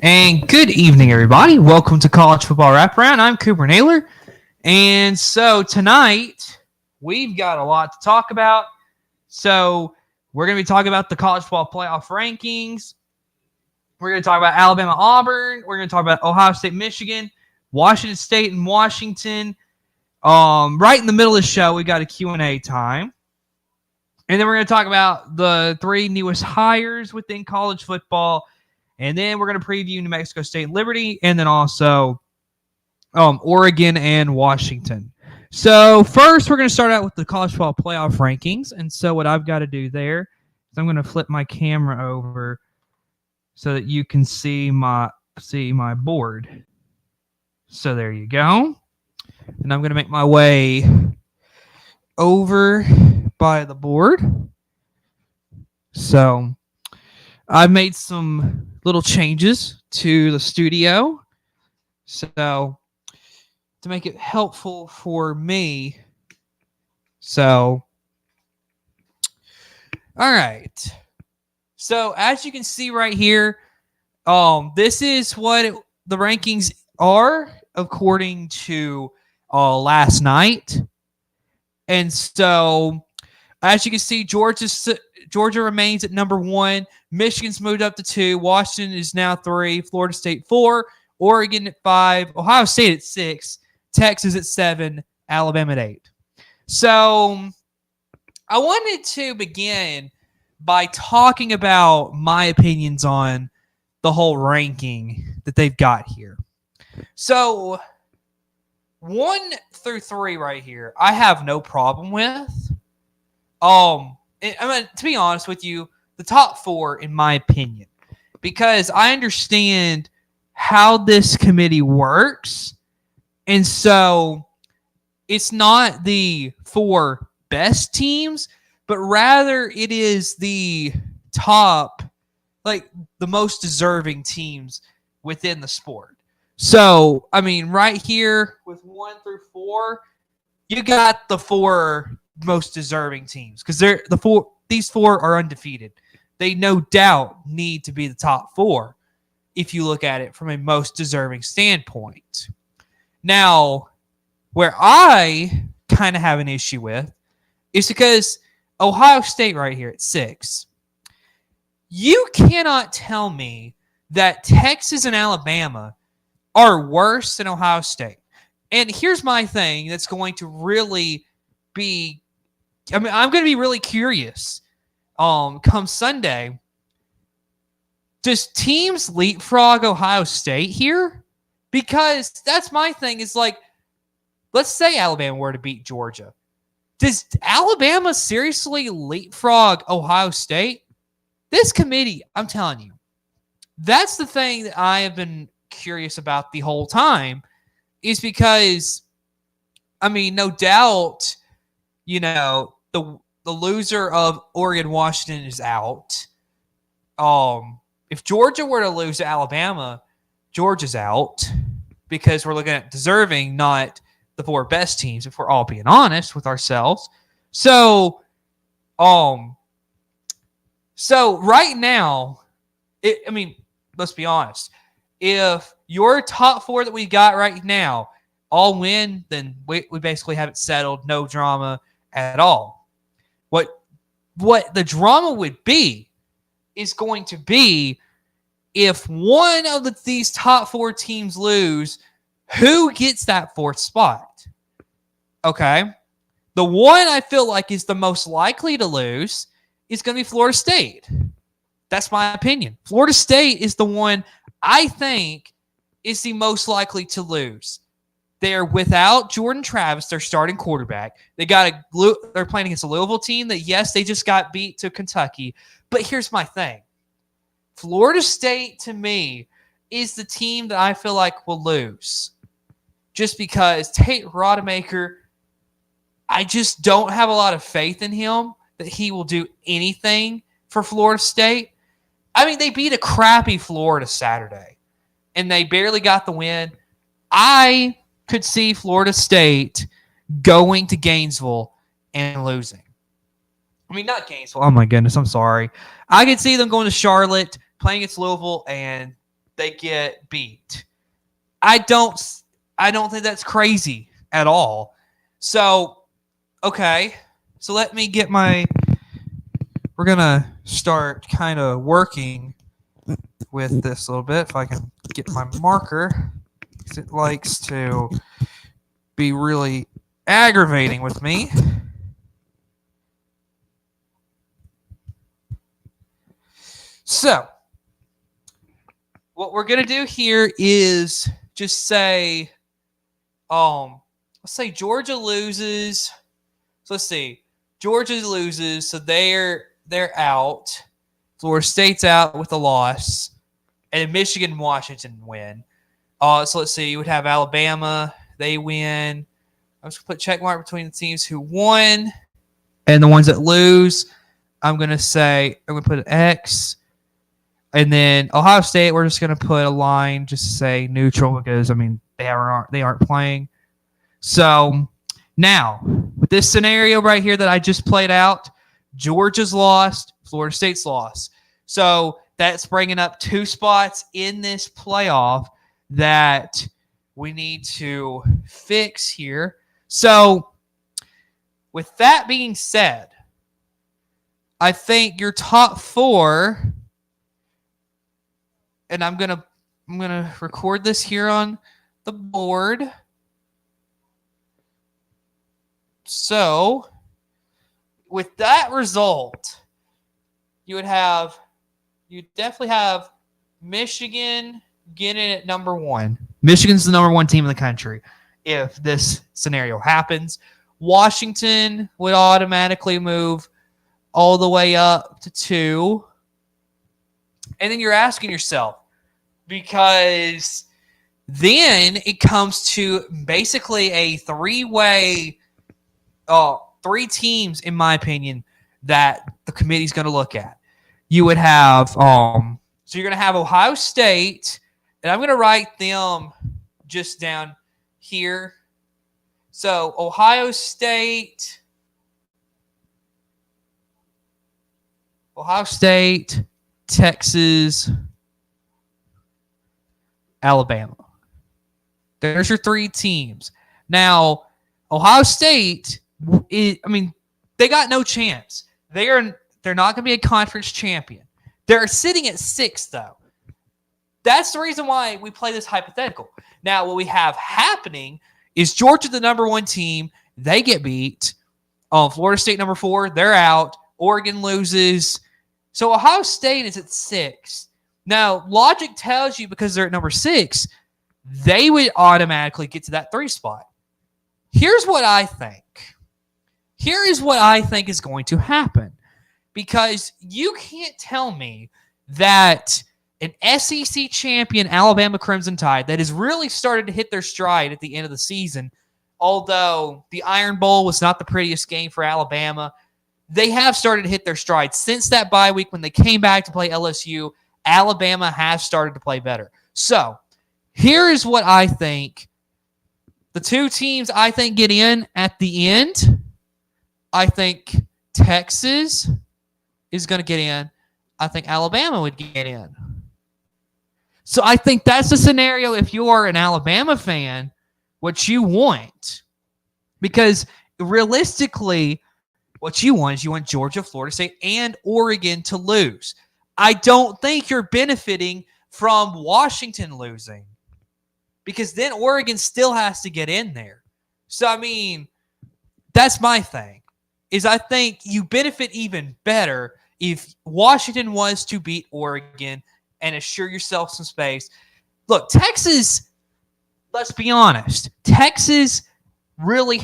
And good evening, everybody. Welcome to College Football Wraparound. I'm Cooper Naylor. And so tonight, we've got a lot to talk about. So we're going to be talking about the college football playoff rankings. We're going to talk about Alabama, Auburn. We're going to talk about Ohio State, Michigan, Washington State, and Washington. Right in the middle of the show, we got a Q&A time. And then we're going to talk about the three newest hires within college football. And then we're going to preview New Mexico State and Liberty, and then also Oregon and Washington. So first, we're going to start out with the college football playoff rankings. And so what I've got to do there is I'm going to flip my camera over so that you can see my board. So there you go. And I'm going to make my way over by the board. So I've made some little changes to the studio. So to make it helpful for me. So, all right. So as you can see right here, this is what the rankings are according to last night. And so as you can see, Georgia remains at number 1. Michigan's moved up to 2. Washington is now 3. Florida State 4. Oregon at 5. Ohio State at 6. Texas at 7. Alabama at 8. So I wanted to begin by talking about my opinions on the whole ranking that they've got here. So 1 through 3 right here, I have no problem with. To be honest with you, the top 4, in my opinion, because I understand how this committee works. And so it's not the 4 best teams, but rather it is the top, like the most deserving teams within the sport. So, right here with 1 through 4, you got the 4 most deserving teams because these 4 are undefeated. They no doubt need to be the top 4 if you look at it from a most deserving standpoint. Now, where I kind of have an issue with is because Ohio State right here at 6. You cannot tell me that Texas and Alabama are worse than Ohio State. And here's my thing that's going to really be, I'm going to be really curious come Sunday. Does teams leapfrog Ohio State here? Because that's my thing is like, let's say Alabama were to beat Georgia. Does Alabama seriously leapfrog Ohio State? This committee, I'm telling you, that's the thing that I have been curious about the whole time is because, no doubt, the loser of Oregon Washington is out. If Georgia were to lose to Alabama, Georgia's out because we're looking at deserving, not the 4 best teams, if we're all being honest with ourselves. So right now, let's be honest. If your top 4 that we got right now all win, then we basically have it settled, no drama at all. What the drama would be is going to be if one of these top 4 teams lose, who gets that 4th spot? Okay. The one I feel like is the most likely to lose is going to be Florida State. That's my opinion. Florida State is the one I think is the most likely to lose. They're without Jordan Travis, their starting quarterback. They're playing against a Louisville team that, yes, they just got beat to Kentucky. But here's my thing. Florida State, to me, is the team that I feel like will lose. Just because Tate Rodemaker, I just don't have a lot of faith in him that he will do anything for Florida State. They beat a crappy Florida Saturday, and they barely got the win. I could see Florida State going to Gainesville and losing. Not Gainesville. Oh, my goodness. I'm sorry. I could see them going to Charlotte, playing against Louisville, and they get beat. I don't think that's crazy at all. So, okay. So let me get we're going to start kind of working with this a little bit. If I can get my marker, because it likes to be really aggravating with me. So, what we're going to do here is just say, let's say Georgia loses. So let's see. Georgia loses, so they're out. Florida State's out with a loss. And Michigan and Washington win. So let's see. You would have Alabama. They win. I'm just going to put check mark between the teams who won and the ones that lose. I'm going to put an X. And then Ohio State, we're just going to put a line just to say neutral because, they aren't playing. So now, with this scenario right here that I just played out, Georgia's lost, Florida State's lost. So that's bringing up 2 spots in this playoff that we need to fix here. So with that being said, I think your top 4, and I'm gonna record this here on the board. So with that result, you definitely have Michigan getting at number 1. Michigan's the number 1 team in the country if this scenario happens. Washington would automatically move all the way up to 2. And then you're asking yourself, because then it comes to basically a 3-way, 3 teams, in my opinion, that the committee's going to look at. You would have, so you're going to have Ohio State, and I'm going to write them just down here. So Ohio State, Texas, Alabama. There's your 3 teams. Now, Ohio State, they got no chance. They're not going to be a conference champion. They're sitting at 6, though. That's the reason why we play this hypothetical. Now, what we have happening is Georgia, the number 1 team, they get beat. Florida State, number 4, they're out. Oregon loses. So Ohio State is at 6. Now, logic tells you because they're at number 6, they would automatically get to that 3 spot. Here's what I think. Here is what I think is going to happen. Because you can't tell me that an SEC champion Alabama Crimson Tide that has really started to hit their stride at the end of the season, although the Iron Bowl was not the prettiest game for Alabama, they have started to hit their stride. Since that bye week when they came back to play LSU, Alabama has started to play better. So, here is what I think. The 2 teams I think get in at the end. I think Texas is going to get in. I think Alabama would get in. So I think that's the scenario if you're an Alabama fan, what you want. Because realistically, what you want is you want Georgia, Florida State, and Oregon to lose. I don't think you're benefiting from Washington losing. Because then Oregon still has to get in there. So, that's my thing. Is I think you benefit even better if Washington was to beat Oregon and assure yourself some space. Look, Texas, let's be honest. Texas really,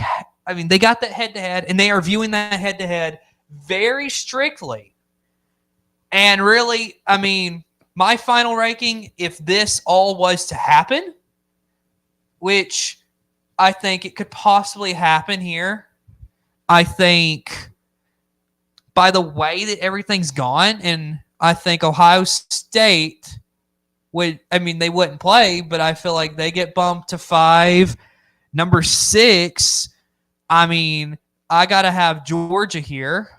they got that head-to-head, and they are viewing that head-to-head very strictly. And really, my final ranking, if this all was to happen, which I think it could possibly happen here, I think by the way that everything's gone, and I think Ohio State would, they wouldn't play, but I feel like they get bumped to 5. Number 6, I got to have Georgia here.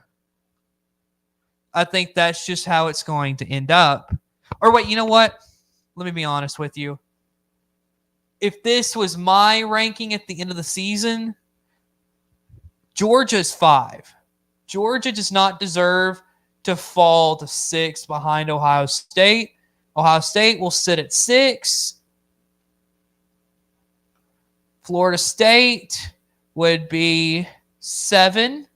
I think that's just how it's going to end up. Or wait, you know what? let me be honest with you. If this was my ranking at the end of the season, Georgia's 5. Georgia does not deserve to fall to 6 behind Ohio State. Ohio State will sit at 6. Florida State would be 7.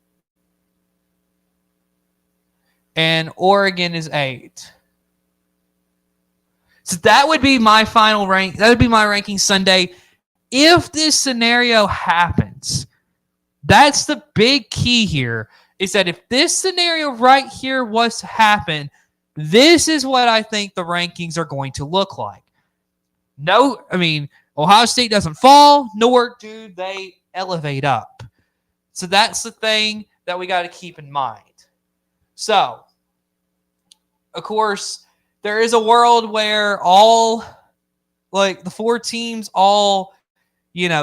And Oregon is 8. So that would be my final rank. That would be my ranking Sunday. If this scenario happens, that's the big key here, is that if this scenario right here was to happen, this is what I think the rankings are going to look like. Ohio State doesn't fall, nor do they elevate up. So that's the thing that we got to keep in mind. So, of course, there is a world where the 4 teams all,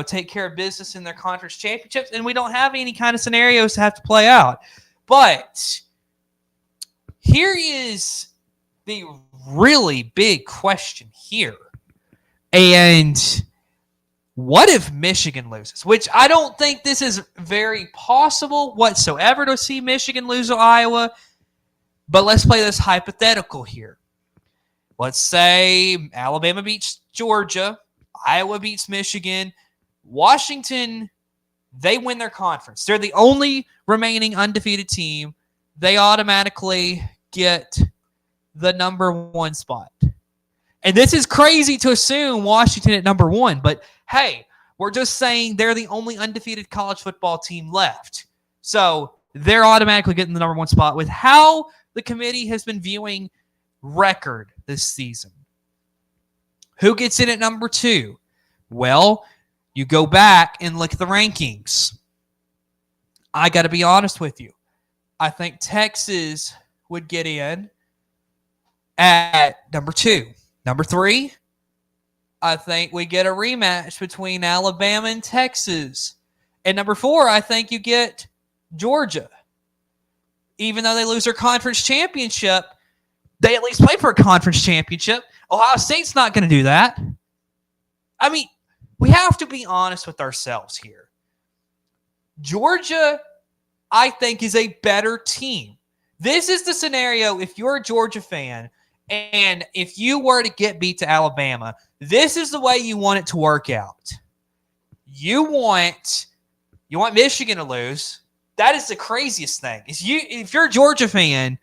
take care of business in their conference championships, and we don't have any kind of scenarios to have to play out. But here is the really big question here. And what if Michigan loses? Which I don't think this is very possible whatsoever to see Michigan lose to Iowa. But let's play this hypothetical here. Let's say Alabama beats Georgia, Iowa beats Michigan, Washington, they win their conference. They're the only remaining undefeated team. They automatically get the number 1 spot. And this is crazy to assume Washington at number 1, but hey, we're just saying they're the only undefeated college football team left. So they're automatically getting the number 1 spot with how the committee has been viewing record this season. Who gets in at number 2? Well, you go back and look at the rankings. I got to be honest with you. I think Texas would get in at number 2. Number 3, I think we get a rematch between Alabama and Texas. And number 4, I think you get Georgia. Even though they lose their conference championship, they at least play for a conference championship. Ohio State's not going to do that. I mean, we have to be honest with ourselves here. Georgia, I think, is a better team. This is the scenario if you're a Georgia fan and if you were to get beat to Alabama, this is the way you want it to work out. You want Michigan to lose. That is the craziest thing. If you're a Georgia fan,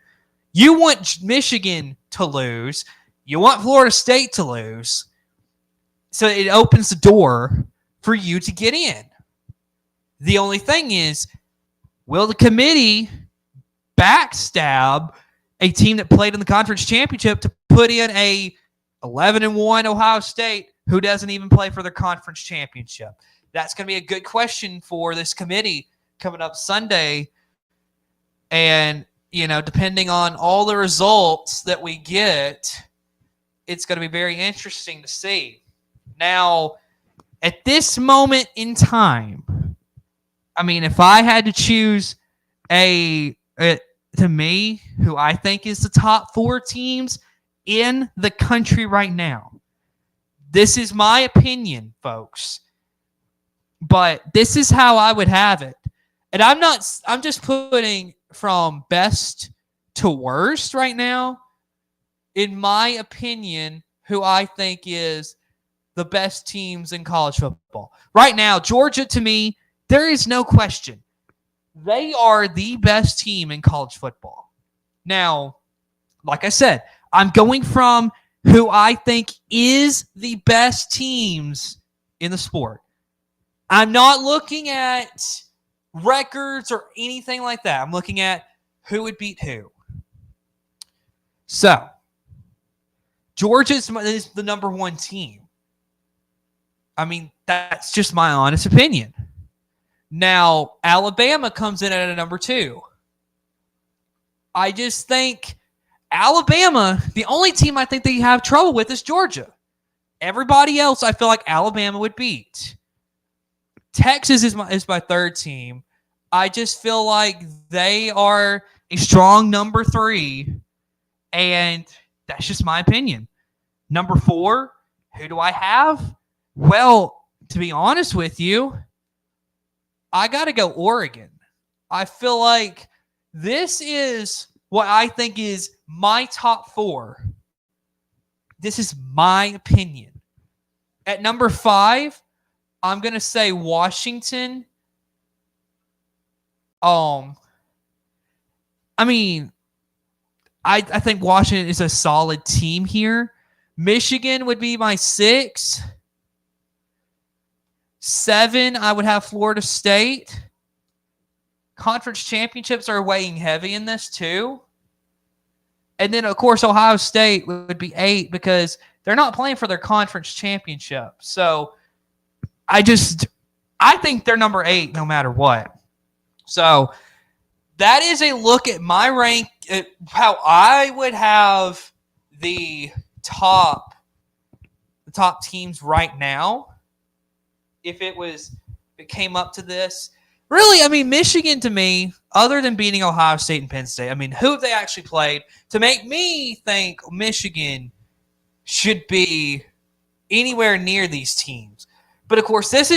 you want Michigan to lose. You want Florida State to lose. So it opens the door for you to get in. The only thing is, will the committee backstab a team that played in the conference championship to put in a 11-1 Ohio State who doesn't even play for their conference championship? That's going to be a good question for this committee coming up Sunday. And, depending on all the results that we get, it's going to be very interesting to see. Now, at this moment in time, if I had to choose to me, who I think is the top 4 teams in the country right now, this is my opinion, folks. But this is how I would have it. And I'm just putting from best to worst right now, in my opinion, who I think is the best teams in college football. Right now, Georgia, to me, there is no question. They are the best team in college football. Now, like I said, I'm going from who I think is the best teams in the sport. I'm not looking at records or anything like that. I'm looking at who would beat who. So, Georgia is the number 1 team. That's just my honest opinion. Now, Alabama comes in at a number 2. I just think Alabama, the only team I think that you have trouble with is Georgia. Everybody else, I feel like Alabama would beat. Texas is my 3rd team. I just feel like they are a strong number 3, and that's just my opinion. Number 4, who do I have? Well, to be honest with you, I got to go Oregon. I feel like this is what I think is my top 4. This is my opinion. At number 5, I'm going to say Washington. I think Washington is a solid team here. Michigan would be my 6. 7, I would have Florida State. Conference championships are weighing heavy in this too. And then, of course, Ohio State would be 8 because they're not playing for their conference championship. So I think they're number 8 no matter what. So that is a look at my rank, at how I would have the top teams right now if it came up to this. Really, Michigan to me, other than beating Ohio State and Penn State, who have they actually played to make me think Michigan should be anywhere near these teams? But of course, this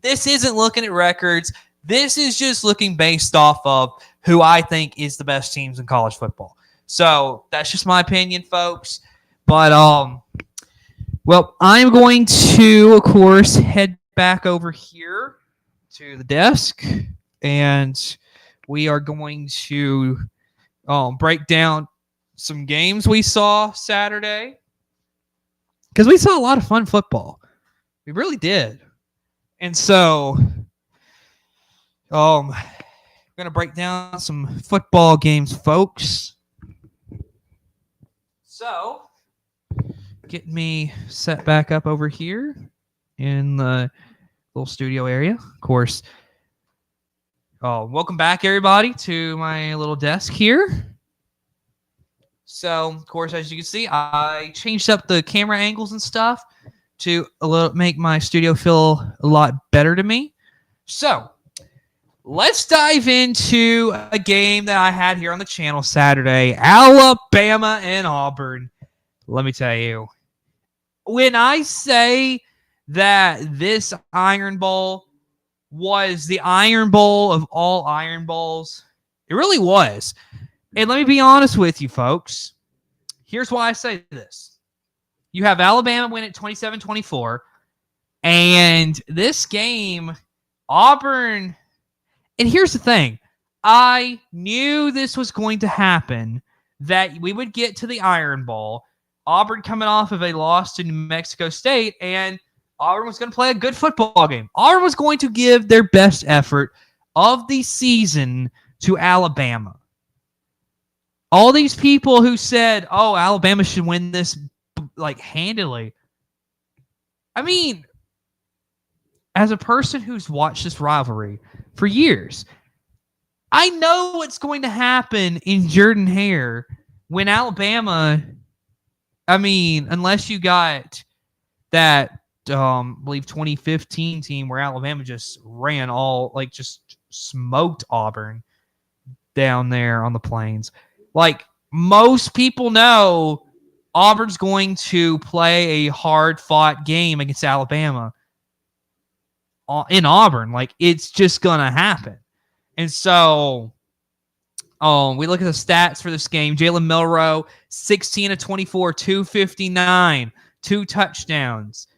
isn't looking at records. This is just looking based off of who I think is the best teams in college football. So that's just my opinion, folks. But well, I'm going to, of course, head back over here to the desk, and we are going to break down some games we saw Saturday, because we saw a lot of fun football. We really did. And so we're going to break down some football games, folks. So get me set back up over here in the little studio area. Of course, welcome back, everybody, to my little desk here. So, of course, as you can see, I changed up the camera angles and stuff to make my studio feel a lot better to me. So, let's dive into a game that I had here on the channel Saturday, Alabama and Auburn. Let me tell you, when I say that this Iron Bowl was the Iron Bowl of all Iron Bowls, it really was. And let me be honest with you, folks. Here's why I say this. You have Alabama win at 27-24, and this game, Auburn, and here's the thing. I knew this was going to happen, that we would get to the Iron Bowl. Auburn coming off of a loss to New Mexico State, and Auburn was going to play a good football game. Auburn was going to give their best effort of the season to Alabama. All these people who said, oh, Alabama should win this handily. As a person who's watched this rivalry for years, I know what's going to happen in Jordan-Hare when Alabama, unless you got that, I believe 2015 team where Alabama just ran just smoked Auburn down there on the plains. Most people know, Auburn's going to play a hard-fought game against Alabama in Auburn. It's just going to happen. And so we look at the stats for this game. Jalen Milroe, 16 of 24, 259, 2 touchdowns.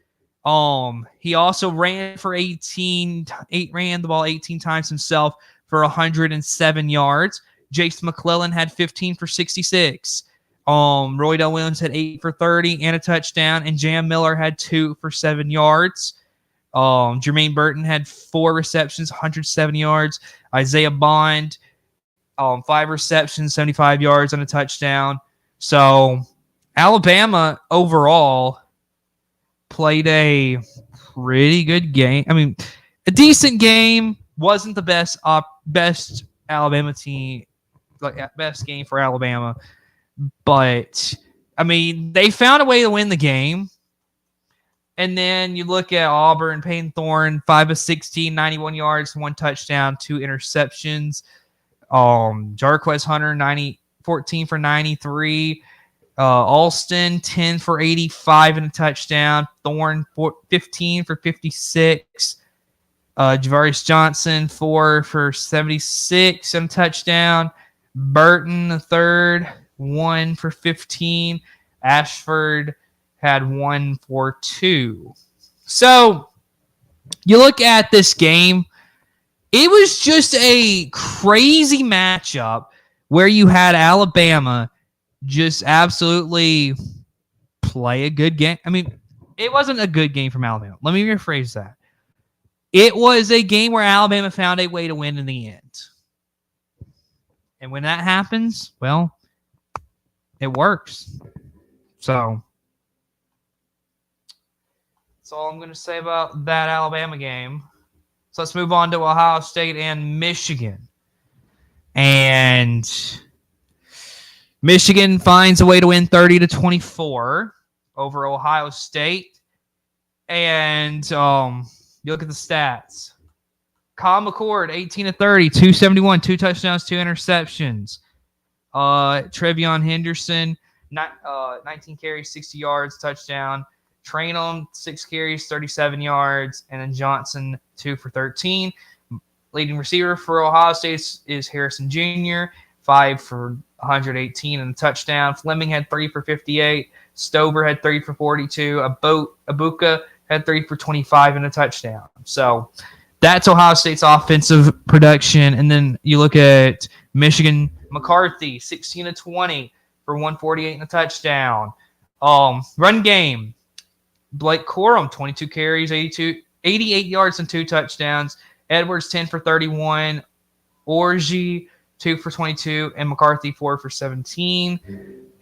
He also ran for 18, ran the ball 18 times himself for 107 yards. Jason McClellan had 15 for 66. Roy Del Williams had 8 for 30 and a touchdown, and Jam Miller had 2 for 7 yards. Jermaine Burton had 4 receptions, 107 yards. Isaiah Bond, 5 receptions, 75 yards and a touchdown. So Alabama overall played a pretty good game. A decent game. Wasn't the best Alabama team, best game for Alabama. But, they found a way to win the game. And then you look at Auburn, Payton Thorne, 5 of 16, 91 yards, 1 touchdown, 2 interceptions. Jarquez Hunter, 14 for 93. Alston, 10 for 85 and a touchdown. Thorne, 15 for 56. Javaris Johnson, 4 for 76 and a touchdown. Burton, the third, 1 for 15. Ashford had 1 for 2. So you look at this game, it was just a crazy matchup where you had Alabama just absolutely play a good game. I mean, it wasn't a good game from Alabama. Let me rephrase that. It was a game where Alabama found a way to win in the end. And when that happens, well, it works. So that's all I'm going to say about that Alabama game. So let's move on to Ohio State and Michigan. And Michigan finds a way to win 30-24 over Ohio State. And you look at the stats. Kyle McCord, 18-30, 271, 2 touchdowns, 2 interceptions. Trevion Henderson, 19 carries, 60 yards, touchdown. Trainum, 6 carries, 37 yards. And then Johnson, 2 for 13. Leading receiver for Ohio State is Harrison Jr., 5 for 118 and a touchdown. Fleming had 3 for 58. Stover had 3 for 42. Abuka had 3 for 25 and a touchdown. So that's Ohio State's offensive production. And then you look at Michigan. McCarthy, 16-20 for 148 and a touchdown. Run game. Blake Corum, 22 carries, 88 yards and 2 touchdowns. Edwards, 10 for 31. Orji, 2 for 22. And McCarthy, 4 for 17.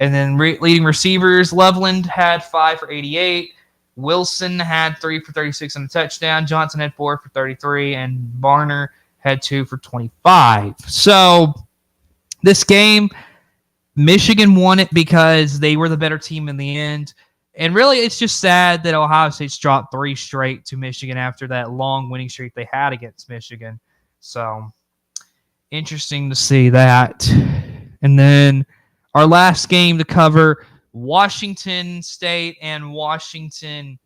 And then leading receivers, Loveland had 5 for 88. Wilson had 3 for 36 and a touchdown. Johnson had 4 for 33. And Barner had 2 for 25. So this game, Michigan won it because they were the better team in the end. And really, it's just sad that Ohio State's dropped 3 straight to Michigan after that long winning streak they had against Michigan. So, interesting to see that. And then our last game to cover, Washington State and Washington.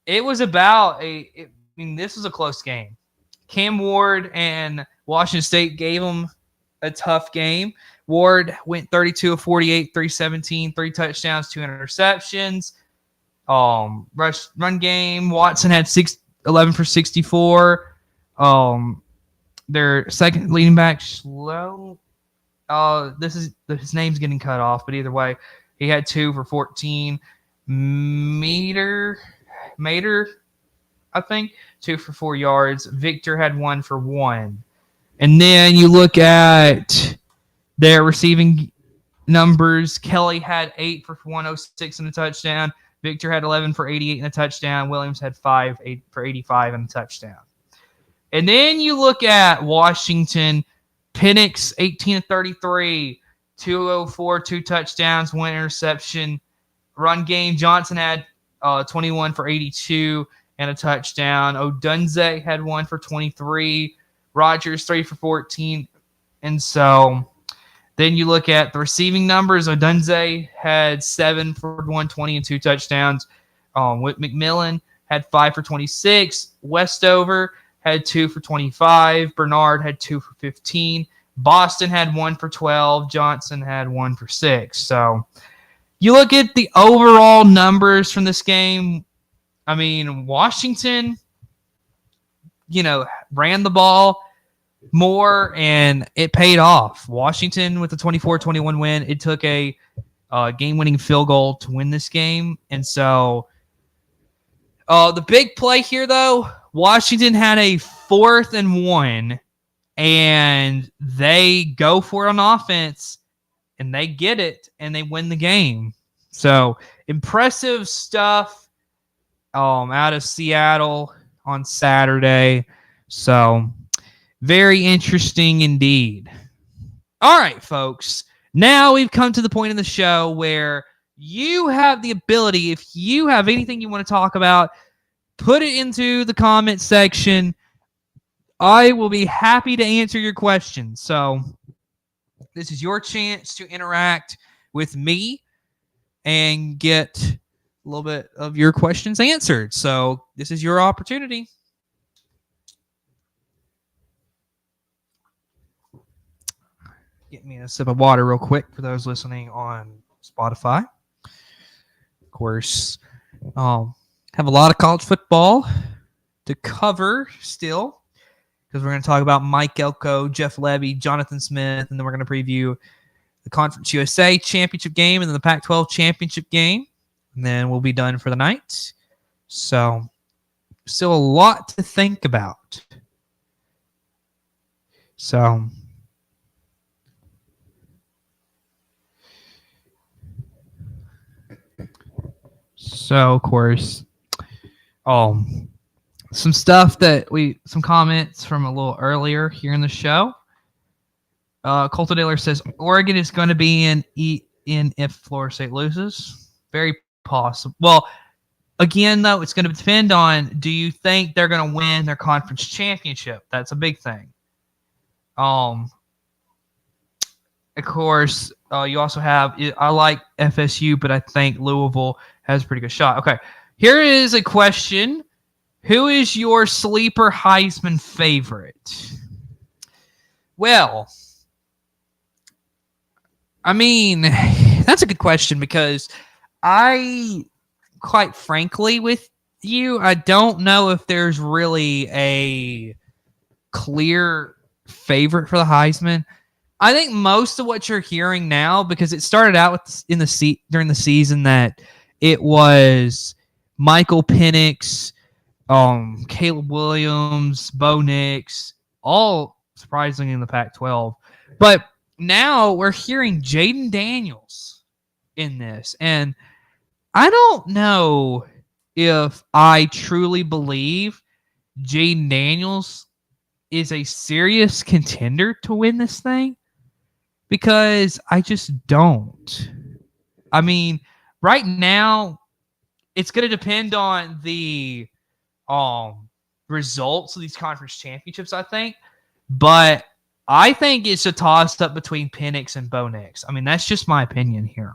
It was about this was a close game. Cam Ward and Washington State gave them a tough game. Ward went 32 of 48, 317, 3 touchdowns, 2 interceptions. Run game, Watson had 11 for 64. Their second leading back, Slow. His name's getting cut off, but either way, he had 2 for 14. Mater, I think, 2 for 4 yards. Victor had 1 for 1. And then you look at their receiving numbers. Kelly had 8 for 106 and a touchdown. Victor had 11 for 88 and a touchdown. Williams had 8 for 85 and a touchdown. And then you look at Washington. Penix, 18-33, 204, 2 touchdowns, 1 interception. Run game, Johnson had 21 for 82 and a touchdown. Odunze had 1 for 23. Rogers, 3 for 14. And so then you look at the receiving numbers. Odunze had 7 for 120 and 2 touchdowns. McMillan had 5 for 26. Westover had 2 for 25. Bernard had 2 for 15. Boston had 1 for 12. Johnson had 1 for 6. So you look at the overall numbers from this game. I mean, Washington, ran the ball more, and it paid off. Washington with the 24-21 win. It took a game-winning field goal to win this game. And so the big play here, though, Washington had a 4th and 1, and they go for it on offense, and they get it, and they win the game. So impressive stuff out of Seattle on Saturday. So very interesting indeed. All right, folks. Now we've come to the point in the show where you have the ability, if you have anything you want to talk about, put it into the comment section. I will be happy to answer your questions. So this is your chance to interact with me. and get a little bit of your questions answered. So this is your opportunity. Get me a sip of water real quick for those listening on Spotify. Of course, have a lot of college football to cover still, because we're going to talk about Mike Elko, Jeff Lebby, Jonathan Smith, and then we're going to preview the Conference USA championship game and then the Pac-12 championship game, and then we'll be done for the night. So still a lot to think about. So of course, some stuff some comments from a little earlier here in the show. Colton Diller says Oregon is going to be in if Florida State loses. Very possible. Well, again, though, it's going to depend on, do you think they're going to win their conference championship? That's a big thing. Of course, you also have, I like FSU, but I think Louisville has a pretty good shot. Okay, here is a question. Who is your sleeper Heisman favorite? Well, I mean, that's a good question, because quite frankly with you, I don't know if there's really a clear favorite for the Heisman. I think most of what you're hearing now, because it started out during the season that it was Michael Penix, Caleb Williams, Bo Nix, all surprisingly in the Pac-12. But now we're hearing Jaden Daniels in this. And I don't know if I truly believe Jaden Daniels is a serious contender to win this thing, because I just don't. I mean, right now, it's going to depend on the results of these conference championships, I think. But I think it's a toss-up between Penix and Bo Nix. I mean, that's just my opinion here.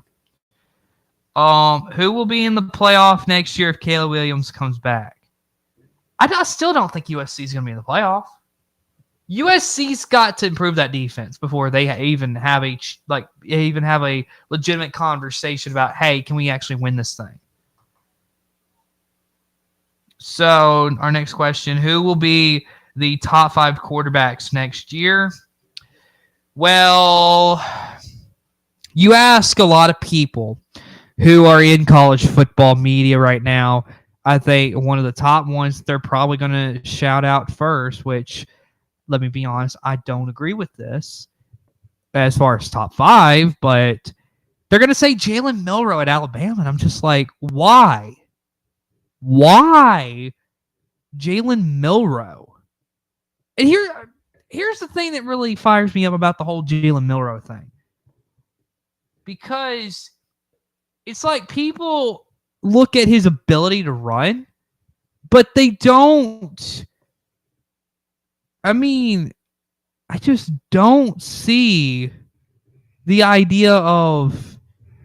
Who will be in the playoff next year if Caleb Williams comes back? I still don't think USC is going to be in the playoff. USC's got to improve that defense before they even have a legitimate conversation about, hey, can we actually win this thing? So our next question, who will be the top 5 quarterbacks next year? Well, you ask a lot of people who are in college football media right now. I think one of the top ones they're probably going to shout out first, which, let me be honest, I don't agree with this as far as top 5, but they're going to say Jalen Milroe at Alabama, and I'm just like, why? Why Jalen Milroe? And here's the thing that really fires me up about the whole Jalen Milroe thing. Because it's like people look at his ability to run, but they don't. I mean, I just don't see the idea of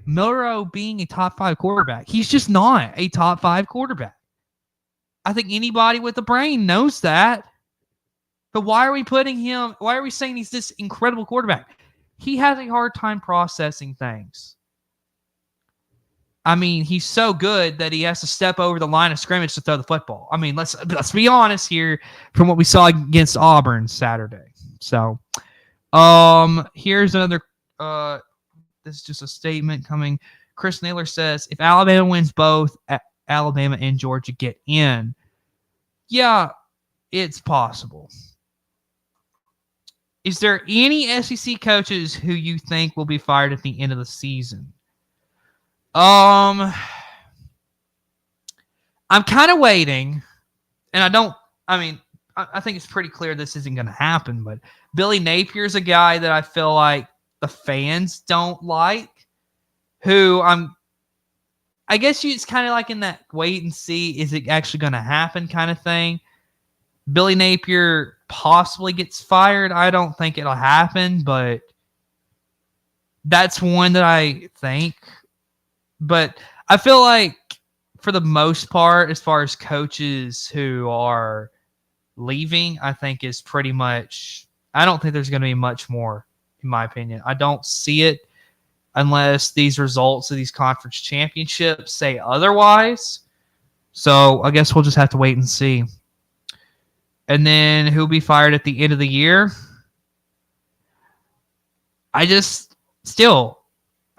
Milroe being a top 5 quarterback. He's just not a top 5 quarterback. I think anybody with a brain knows that. But why are we saying he's this incredible quarterback? He has a hard time processing things. I mean, he's so good that he has to step over the line of scrimmage to throw the football. I mean, let's be honest here from what we saw against Auburn Saturday. So, here's another, this is just a statement coming. Chris Naylor says, if Alabama wins both, Alabama and Georgia get in. Yeah, it's possible. Is there any SEC coaches who you think will be fired at the end of the season? I'm kind of waiting, and I think it's pretty clear this isn't going to happen, but Billy Napier's a guy that I feel like the fans don't like, who I guess it's kind of like in that wait and see, is it actually going to happen kind of thing. Billy Napier possibly gets fired. I don't think it'll happen, but that's one that I think But I feel like for the most part, as far as coaches who are leaving, I think is pretty much. I don't think there's going to be much more, in my opinion. I don't see it unless these results of these conference championships say otherwise. So I guess we'll just have to wait and see. And then who'll be fired at the end of the year? I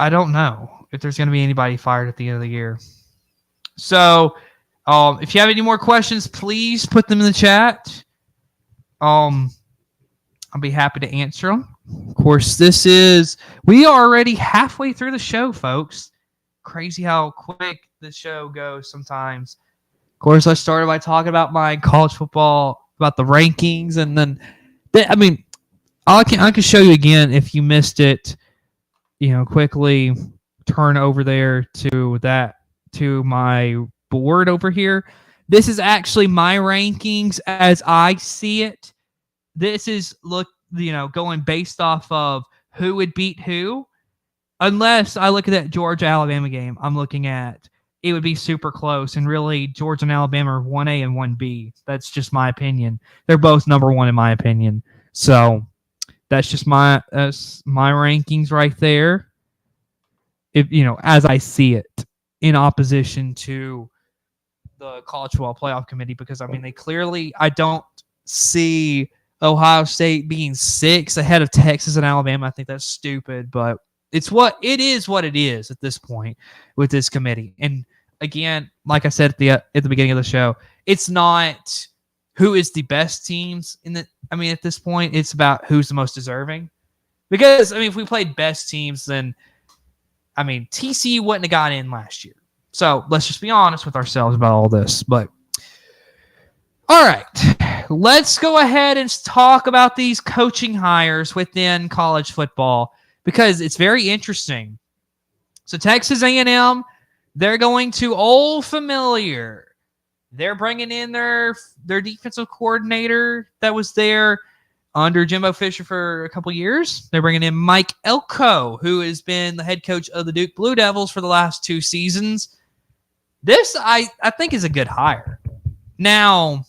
don't know if there's going to be anybody fired at the end of the year. So if you have any more questions, please put them in the chat. I'll be happy to answer them. Of course, we are already halfway through the show, folks. Crazy how quick the show goes sometimes. Of course, I started by talking about my college football, about the rankings, and then, I can show you again if you missed it. Quickly turn over there to my board over here. This is actually my rankings as I see it. This is going based off of who would beat who. Unless I look at that Georgia-Alabama game, I'm looking at it would be super close. And really, Georgia and Alabama are 1A and 1B. That's just my opinion. They're both number one in my opinion. So that's just my rankings right there. If as I see it, in opposition to the College Football Playoff Committee, because I don't see Ohio State being 6 ahead of Texas and Alabama. I think that's stupid, but it is what it is at this point with this committee. And again, like I said at the beginning of the show, it's not who is the best teams at this point, it's about who's the most deserving. Because if we played best teams, then TCU wouldn't have got in last year. So let's just be honest with ourselves about all this. But all right, let's go ahead and talk about these coaching hires within college football, because it's very interesting. So Texas A&M, they're going to Old Familiar. They're bringing in their defensive coordinator that was there under Jimbo Fisher for a couple years. They're bringing in Mike Elko, who has been the head coach of the Duke Blue Devils for the last 2 seasons. This, I think, is a good hire. Now,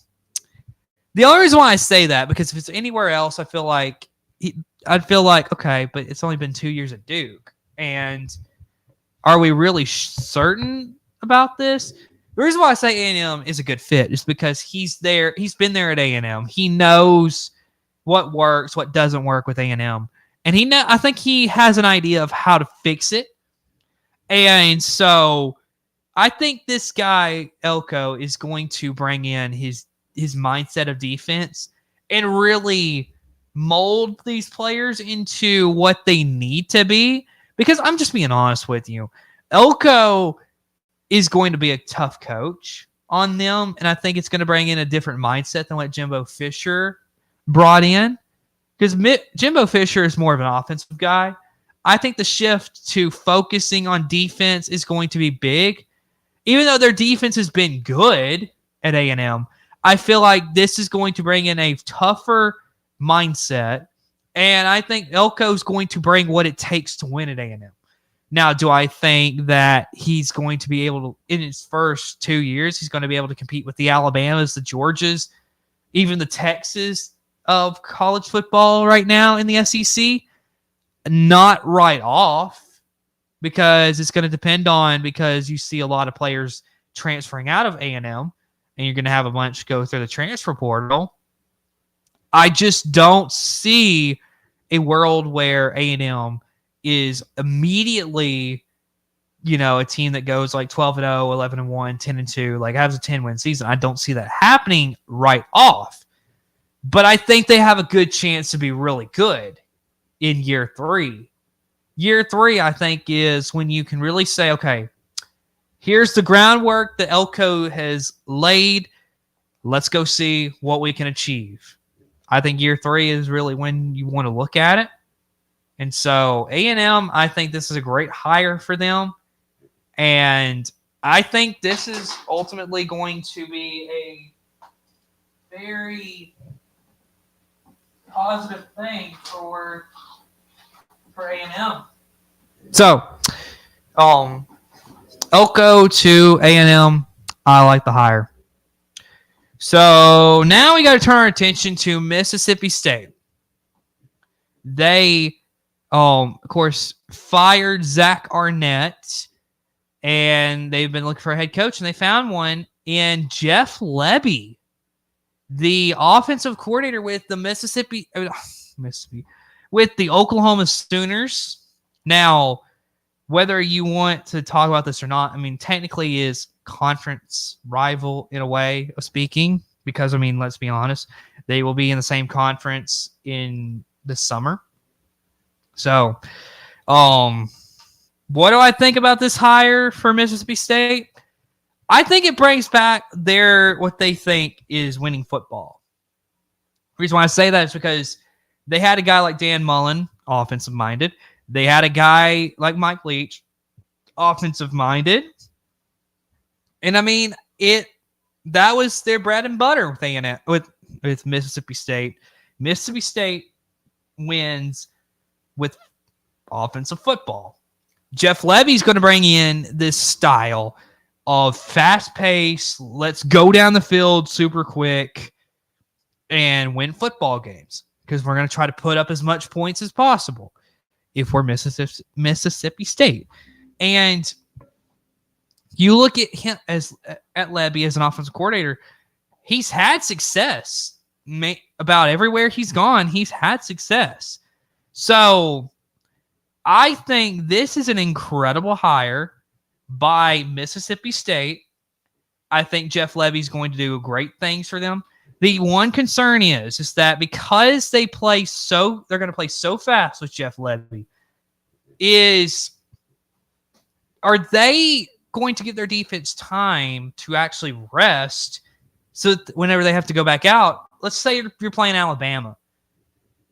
the only reason why I say that, because if it's anywhere else, I'd feel like, okay, but it's only been 2 years at Duke. And are we really certain about this? The reason why I say A&M is a good fit is because he's been there at A&M. He knows what works, what doesn't work with A&M. And I think he has an idea of how to fix it. And so I think this guy, Elko, is going to bring in his mindset of defense and really mold these players into what they need to be. Because I'm just being honest with you. Elko is going to be a tough coach on them, and I think it's going to bring in a different mindset than what Jimbo Fisher brought in. Because Jimbo Fisher is more of an offensive guy. I think the shift to focusing on defense is going to be big. Even though their defense has been good at A&M, I feel like this is going to bring in a tougher mindset, and I think Elko is going to bring what it takes to win at A&M. Now, do I think that he's going to be able to, in his first 2 years, he's going to be able to compete with the Alabamas, the Georgias, even the Texas of college football right now in the SEC? Not right off, because it's going to depend on, because you see a lot of players transferring out of A&M, and you're going to have a bunch go through the transfer portal. I just don't see a world where A&M is immediately, a team that goes like 12-0, 11-1, 10-2, like has a 10-win season. I don't see that happening right off. But I think they have a good chance to be really good in year 3. Year 3, I think, is when you can really say, okay, here's the groundwork that Elko has laid. Let's go see what we can achieve. I think year 3 is really when you want to look at it. And so A&M, I think this is a great hire for them. And I think this is ultimately going to be a very positive thing for A&M. So, Elko to A&M. I like the hire. So now we got to turn our attention to Mississippi State. They, of course, fired Zach Arnett, and they've been looking for a head coach, and they found one in Jeff Lebby, the offensive coordinator with the with the Oklahoma Sooners. Now, whether you want to talk about this or not, I mean, technically is conference rival in a way of speaking, because, I mean, let's be honest, they will be in the same conference in the summer. So, what do I think about this hire for Mississippi State? I think it brings back what they think is winning football. The reason why I say that is because they had a guy like Dan Mullen, offensive minded. They had a guy like Mike Leach, offensive minded. And I mean, that was their bread and butter with Mississippi State. Mississippi State wins with offensive football. Jeff Lebby's going to bring in this style of fast pace, let's go down the field super quick and win football games, because we're going to try to put up as much points as possible if we're Mississippi State. And you look at him at Lebby as an offensive coordinator, he's had success. About everywhere he's gone, he's had success. So I think this is an incredible hire by Mississippi State. I think Jeff Lebby's going to do great things for them. The one concern is that because they're going to play so fast with Jeff Lebby, are they going to give their defense time to actually rest, so that whenever they have to go back out, let's say you're playing Alabama,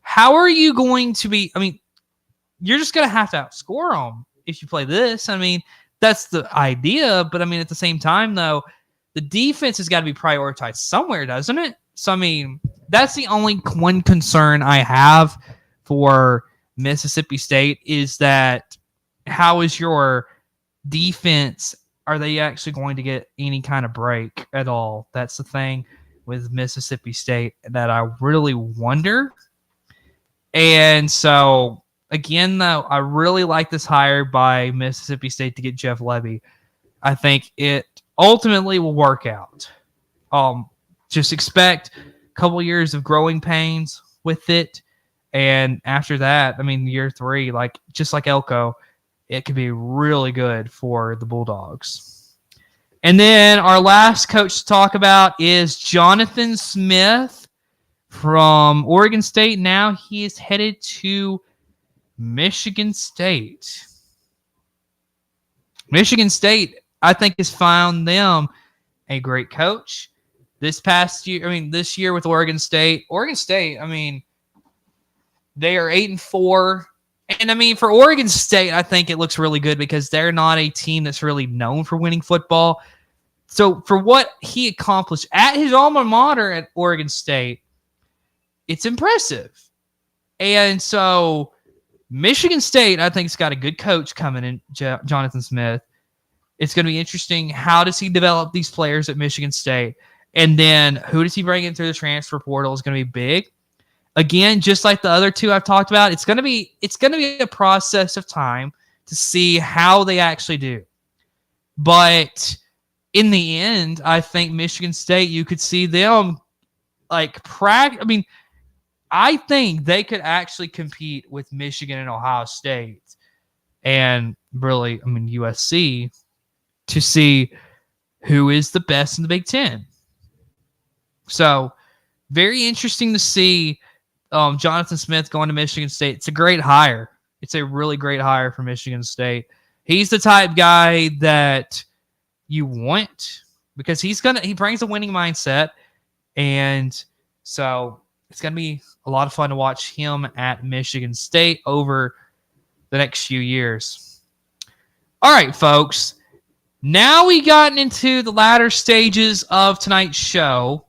how are you going to be? I mean, you're just going to have to outscore them if you play this. I mean, that's the idea, but I mean, at the same time, though, the defense has got to be prioritized somewhere, doesn't it? So, I mean, that's the only one concern I have for Mississippi State, is that how is your defense? Are they actually going to get any kind of break at all? That's the thing with Mississippi State that I really wonder. And so, again, though, I really like this hire by Mississippi State to get Jeff Lebby. I think it ultimately will work out. Just expect a couple years of growing pains with it. And after that, I mean, year 3, just like Elko, it could be really good for the Bulldogs. And then our last coach to talk about is Jonathan Smith from Oregon State. Now he is headed to Michigan State. Michigan State, I think, has found them a great coach. This year with Oregon State, I mean, they are 8-4. And I mean, for Oregon State, I think it looks really good because they're not a team that's really known for winning football. So for what he accomplished at his alma mater at Oregon State, it's impressive. And so Michigan State, I think, has got a good coach coming in, Jonathan Smith. It's going to be interesting. How does he develop these players at Michigan State? And then who does he bring in through the transfer portal is going to be big. Again, just like the other two I've talked about, it's going to be a process of time to see how they actually do. But in the end, I think Michigan State, you could see them I think they could actually compete with Michigan and Ohio State and really, USC to see who is the best in the Big Ten. So very interesting to see Jonathan Smith going to Michigan State. It's a great hire. It's a really great hire for Michigan State. He's the type guy that you want because he brings a winning mindset. And so it's going to be a lot of fun to watch him at Michigan State over the next few years. All right, folks. Now we gotten into the latter stages of tonight's show.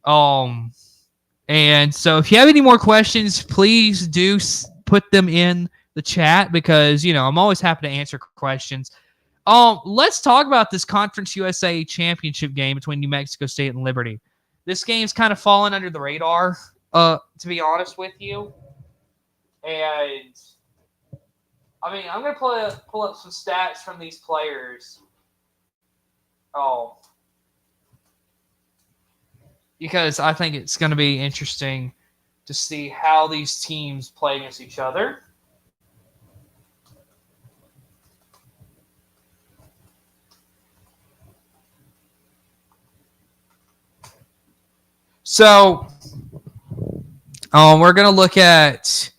And so if you have any more questions, please do put them in the chat because, I'm always happy to answer questions. Let's talk about this Conference USA championship game between New Mexico State and Liberty. This game's kind of fallen under the radar, to be honest with you. And I mean, I'm gonna pull up some stats from these players. Because I think it's going to be interesting to see how these teams play against each other. So, we're going to look at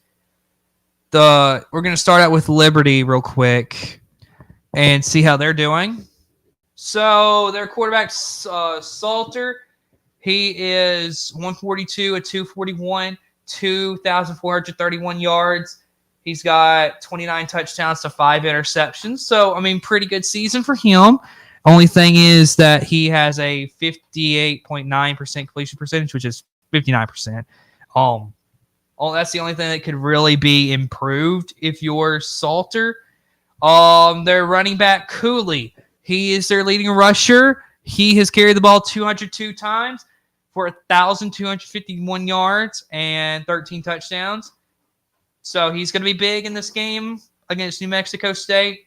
we're going to start out with Liberty real quick and see how they're doing. So, their quarterback, Salter, he is 142, a 241, 2,431 yards. He's got 29 touchdowns to 5 interceptions. So, I mean, pretty good season for him. Only thing is that he has a 58.9% completion percentage, which is 59%. That's the only thing that could really be improved if you're Salter. Their running back, Cooley, he is their leading rusher. He has carried the ball 202 times for 1,251 yards and 13 touchdowns. So he's going to be big in this game against New Mexico State.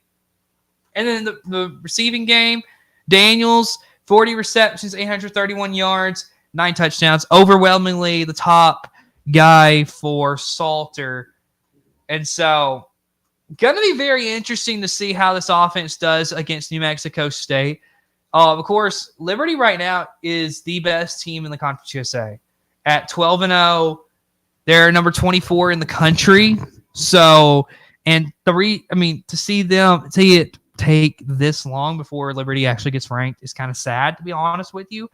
And then the receiving game, Daniels, 40 receptions, 831 yards, 9 touchdowns. Overwhelmingly the top guy for Salter. And so going to be very interesting to see how this offense does against New Mexico State. Of course, Liberty right now is the best team in the Conference USA. At 12-0, they're number 24 in the country. So, and to see it take this long before Liberty actually gets ranked is kind of sad, to be honest with you.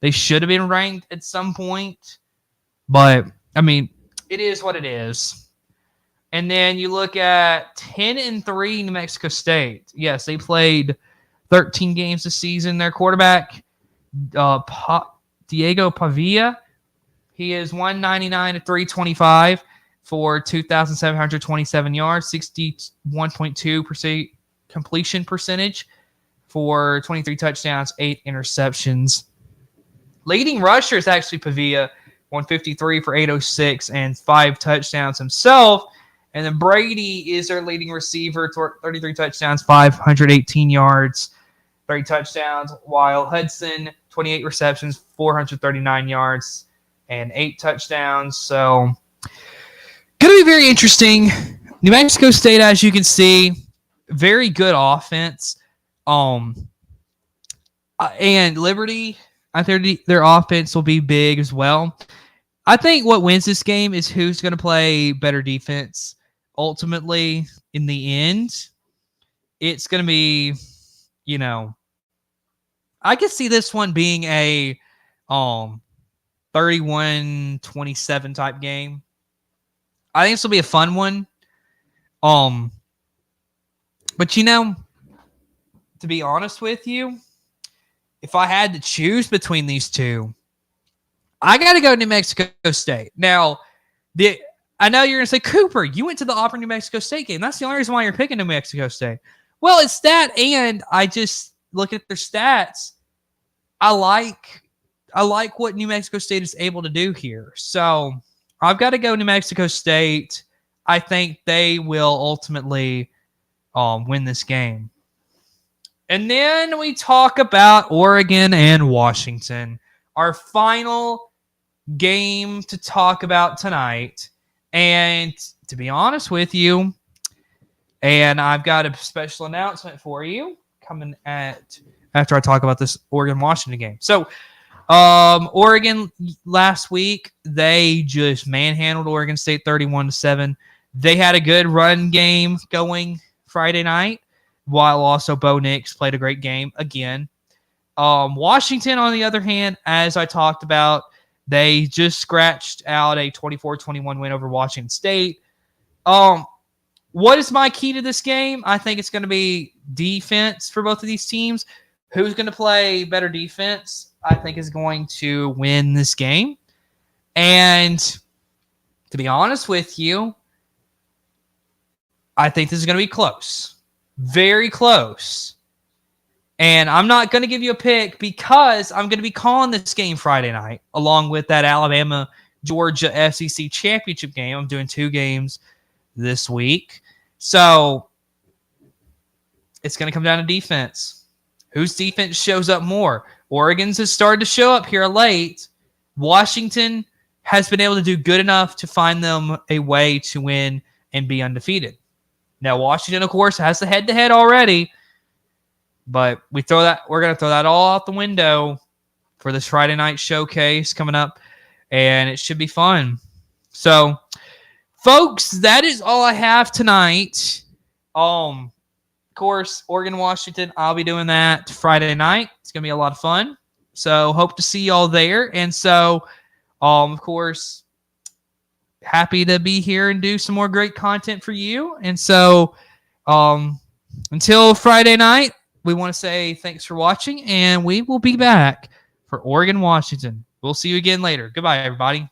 They should have been ranked at some point. But, I mean, it is what it is. And then you look at 10-3 New Mexico State. Yes, they played 13 games this season. Their quarterback, Diego Pavia, he is 199 to 325 for 2,727 yards, 61.2% completion percentage for 23 touchdowns, 8 interceptions. Leading rusher is actually Pavia, 153 for 806 and 5 touchdowns himself. And then Brady is their leading receiver, 33 touchdowns, 518 yards, 30 touchdowns, while Hudson, 28 receptions, 439 yards, and 8 touchdowns. So, going to be very interesting. New Mexico State, as you can see, very good offense. And Liberty, I think their offense will be big as well. I think what wins this game is who's going to play better defense. Ultimately, in the end, it's going to be, I could see this one being a 31-27 type game. I think this will be a fun one. But to be honest with you, if I had to choose between these two, I got to go New Mexico State. Now, I know you're going to say, Cooper, you went to the Auburn New Mexico State game. That's the only reason why you're picking New Mexico State. Well, it's that, and I just look at their stats. I like what New Mexico State is able to do here. So I've got to go New Mexico State. I think they will ultimately win this game. And then we talk about Oregon and Washington, our final game to talk about tonight. And to be honest with you, and I've got a special announcement for you coming after I talk about this Oregon-Washington game. So, Oregon last week, they just manhandled Oregon State 31-7. They had a good run game going Friday night, while also Bo Nix played a great game again. Washington, on the other hand, as I talked about, they just scratched out a 24-21 win over Washington State. What is my key to this game? I think it's going to be defense for both of these teams. Who's going to play better defense, I think, is going to win this game. And to be honest with you, I think this is going to be close. Very close. And I'm not going to give you a pick because I'm going to be calling this game Friday night along with that Alabama-Georgia SEC championship game. I'm doing 2 games this week. So it's going to come down to defense. Whose defense shows up more? Oregon's has started to show up here late. Washington has been able to do good enough to find them a way to win and be undefeated. Now, Washington, of course, has the head-to-head already, but we're going to throw that all out the window for this Friday night showcase coming up, and it should be fun. So, folks, that is all I have tonight. Of course, Oregon, Washington, I'll be doing that Friday night. It's going to be a lot of fun. So, hope to see y'all there. And so, of course, happy to be here and do some more great content for you. And so, until Friday night, we want to say thanks for watching, and we will be back for Oregon, Washington. We'll see you again later. Goodbye, everybody.